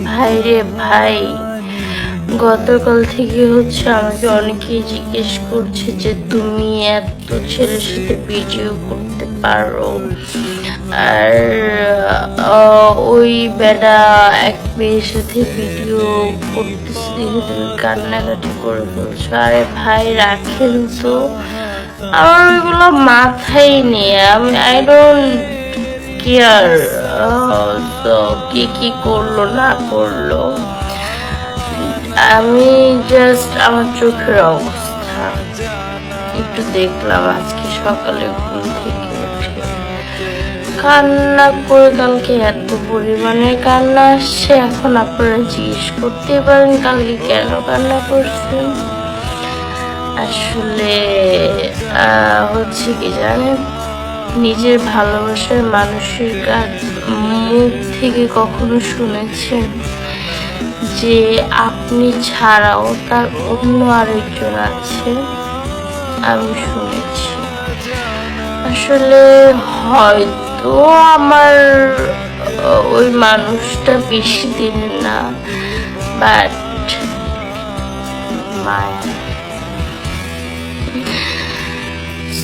ভাইরে ভাই, গতকাল থেকে আমাকে অনেকেই জিজ্ঞেস করছে যে তুমি এত ছেলের সাথে ভিডিও করতে পারো, আর ওই বেটা এক মেয়ের সাথে ভিডিও করতেছে দেখে তুমি কান্নাকাটি করে ফেলছো। আরে ভাই রাখেন তো, আমার ওইগুলো মাথায় নিয়ে আই ডোন্ট কেয়ার তো কি করলো না করলো। আমি জাস্ট আমার চোখের অবস্থা একটু দেখলাম আজকে সকালে ঘুম থেকে উঠে কান্না করে। কালকে এত পরিমাণে কান্না আসছে, এখন আপনারা জিজ্ঞেস করতে পারেন কালকে কেন কান্না করছেন। আসলে হচ্ছে কি জানেন, নিজের ভালোবাসার মানুষের মুখ থেকে কখনো শুনেছেন যে আপনি ছাড়াও তার অন্য আরেকজন আছে? আমি শুনেছি। আসলে হয়তো আমার ওই মানুষটা বেশি দিনের না, বাট মায়া।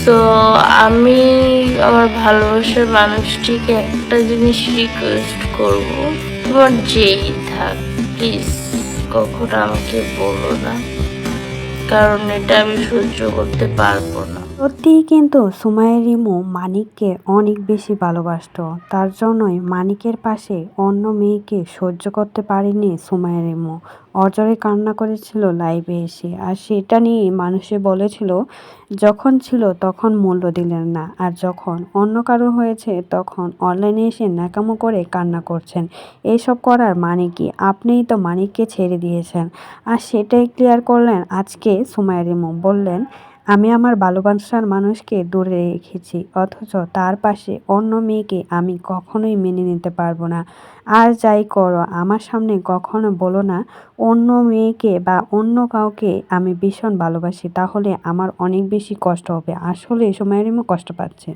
তো আমি আমার ভালোবাসার মানুষটিকে একটা জিনিস রিকোয়েস্ট করব, তোমার যেই থাক প্লিজ কখনো আমাকে বলো না, কারণ এটা আমি সহ্য করতে পারবো না। সত্যিই কিন্তু সুমাইয়া রিমু মানিককে অনেক বেশি ভালোবাসতো, তার জন্যই মানিকের পাশে অন্য মেয়েকে সহ্য করতে পারেনি সুমাইয়া রিমু। অজরে কান্না করেছিল লাইভে এসে, আর সেটা নিয়ে মানুষে বলেছিল যখন ছিল তখন মূল্য দিলেন না, আর যখন অন্য কারো হয়েছে তখন অনলাইনে এসে ন্যাকামো করে কান্না করছেন। এইসব করার মানে কি? আপনিই তো মানিককে ছেড়ে দিয়েছেন, আর সেটাই ক্লিয়ার করলেন আজকে সুমাইয়া রিমু। বললেন আমি আমার ভালোবাসার মানুষকে দূরে রেখেছি, অথচ তার পাশে অন্য মেয়েকে আমি কখনোই মেনে নিতে পারবো না। আর যাই করো আমার সামনে কখনো বলো না অন্য মেয়েকে বা অন্য কাউকে আমি ভীষণ ভালোবাসি, তাহলে আমার অনেক বেশি কষ্ট হবে। আসলে সুমাইয়া রিমু কষ্ট পাচ্ছে।